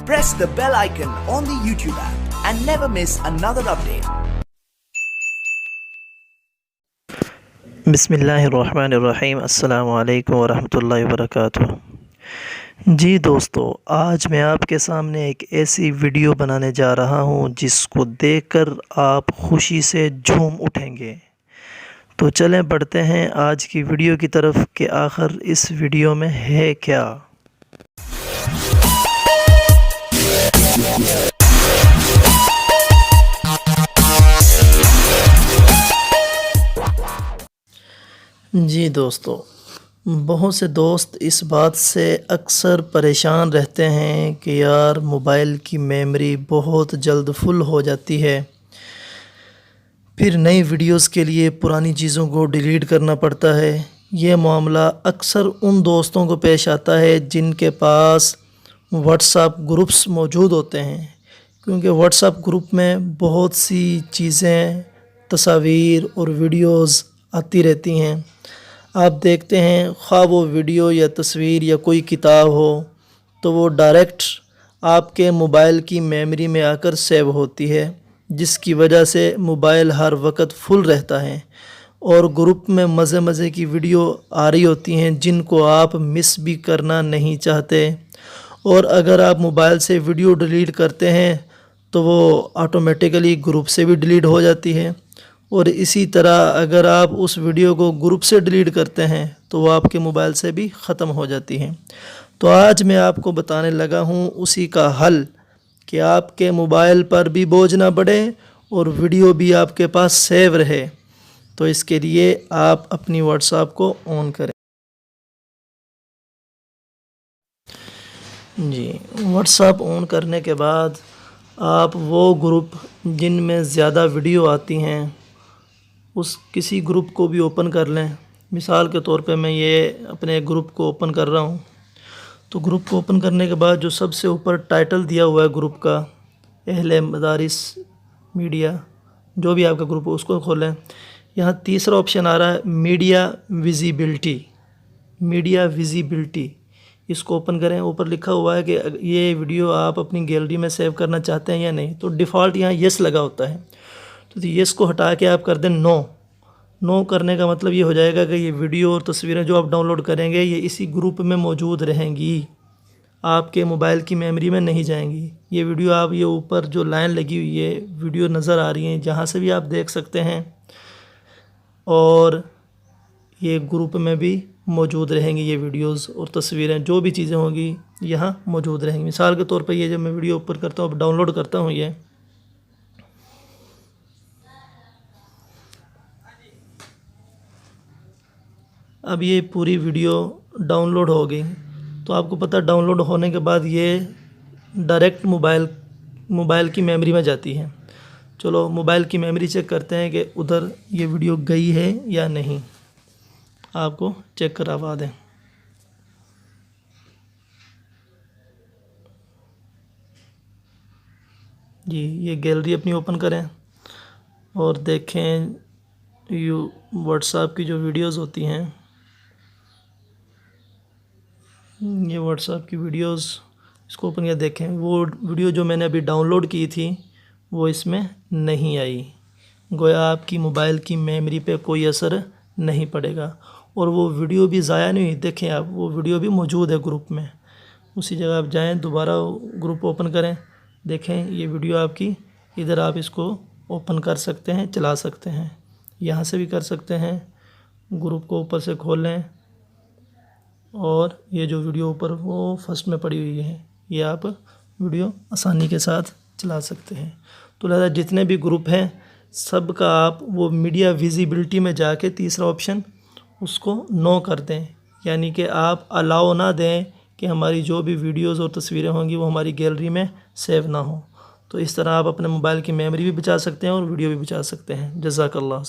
Press the bell icon on the YouTube app and never miss another update. बिस्मिल्लाहिर्रहमानिर्रहीम। अस्सलामु अलैकुम वरहमतुल्लाहि वबरकातुह। जी दोस्तों, आज मैं आपके सामने एक ऐसी वीडियो बनाने जा रहा हूँ जिसको देखकर आप खुशी से झूम उठेंगे। तो चलें बढ़ते हैं आज की वीडियो की तरफ कि आखिर इस वीडियो में है क्या। जी दोस्तों, बहुत से दोस्त इस बात से अक्सर परेशान रहते हैं कि यार मोबाइल की मेमोरी बहुत जल्द फुल हो जाती है, फिर नई वीडियोस के लिए पुरानी चीज़ों को डिलीट करना पड़ता है। ये मामला अक्सर उन दोस्तों को पेश आता है जिनके पास व्हाट्सएप ग्रुप्स मौजूद होते हैं, क्योंकि व्हाट्सएप ग्रुप में बहुत सी चीज़ें, तस्वीर और वीडियोस आती रहती हैं। आप देखते हैं ख़्वाह वो वीडियो या तस्वीर या कोई किताब हो तो वो डायरेक्ट आपके मोबाइल की मेमोरी में आकर सेव होती है, जिसकी वजह से मोबाइल हर वक्त फुल रहता है और ग्रुप में मज़े मज़े की वीडियो आ रही होती हैं जिनको आप मिस भी करना नहीं चाहते। और अगर आप मोबाइल से वीडियो डिलीट करते हैं तो वो ऑटोमेटिकली ग्रुप से भी डिलीट हो जाती है, और इसी तरह अगर आप उस वीडियो को ग्रुप से डिलीट करते हैं तो वो आपके मोबाइल से भी ख़त्म हो जाती है। तो आज मैं आपको बताने लगा हूँ उसी का हल कि आपके मोबाइल पर भी बोझ ना बढ़े और वीडियो भी आपके पास सेव रहे। तो इसके लिए आप अपनी व्हाट्सएप को ऑन करें। जी, व्हाट्सएप ऑन करने के बाद आप वो ग्रुप जिनमें ज़्यादा वीडियो आती हैं उस किसी ग्रुप को भी ओपन कर लें। मिसाल के तौर पे मैं ये अपने ग्रुप को ओपन कर रहा हूँ। तो ग्रुप को ओपन करने के बाद जो सबसे ऊपर टाइटल दिया हुआ है ग्रुप का, अहले मदारिस मीडिया, जो भी आपका ग्रुप है उसको खोलें। यहाँ तीसरा ऑप्शन आ रहा है मीडिया विजिबिलिटी। मीडिया विजिबिलिटी, इसको ओपन करें। ऊपर लिखा हुआ है कि ये वीडियो आप अपनी गैलरी में सेव करना चाहते हैं या नहीं। तो डिफ़ॉल्ट यहाँ येस लगा होता है, तो येस को हटा के आप कर दें नो। नो करने का मतलब ये हो जाएगा कि ये वीडियो और तस्वीरें जो आप डाउनलोड करेंगे ये इसी ग्रुप में मौजूद रहेंगी, आपके मोबाइल की मेमोरी में नहीं जाएंगी। ये वीडियो आप ये ऊपर जो लाइन लगी हुई है वीडियो नज़र आ रही है, जहाँ से भी आप देख सकते हैं, और ये ग्रुप में भी मौजूद रहेंगी। ये वीडियोस और तस्वीरें जो भी चीज़ें होंगी यहाँ मौजूद रहेंगी। मिसाल के तौर पर ये जब मैं वीडियो ऊपर करता हूँ, डाउनलोड करता हूँ, ये अब ये पूरी वीडियो डाउनलोड हो गई। तो आपको पता है डाउनलोड होने के बाद ये डायरेक्ट मोबाइल की मेमोरी में जाती है। चलो मोबाइल की मेमोरी चेक करते हैं कि उधर ये वीडियो गई है या नहीं। आपको चेक करवा दें। जी, ये गैलरी अपनी ओपन करें और देखें व्हाट्सएप की जो वीडियोस होती हैं, ये व्हाट्सएप की वीडियोस, इसको ओपन किया, देखें वो वीडियो जो मैंने अभी डाउनलोड की थी वो इसमें नहीं आई। गोया आपकी मोबाइल की मेमोरी पे कोई असर नहीं पड़ेगा और वो वीडियो भी ज़ाया नहीं हुई। देखें आप, वो वीडियो भी मौजूद है ग्रुप में। उसी जगह आप जाएं, दोबारा ग्रुप ओपन करें, देखें ये वीडियो आपकी इधर, आप इसको ओपन कर सकते हैं, चला सकते हैं, यहाँ से भी कर सकते हैं। ग्रुप को ऊपर से खोल लें और ये जो वीडियो ऊपर वो फर्स्ट में पड़ी हुई है, ये आप वीडियो आसानी के साथ चला सकते हैं। तो लिहाजा जितने भी ग्रुप हैं सब का आप वो मीडिया विजिबिलिटी में जाके तीसरा ऑप्शन उसको नो कर दें, यानी कि आप अलाउ ना दें कि हमारी जो भी वीडियोस और तस्वीरें होंगी वो हमारी गैलरी में सेव ना हो। तो इस तरह आप अपने मोबाइल की मेमोरी भी बचा सकते हैं और वीडियो भी बचा सकते हैं। जज़ाकल्लाह।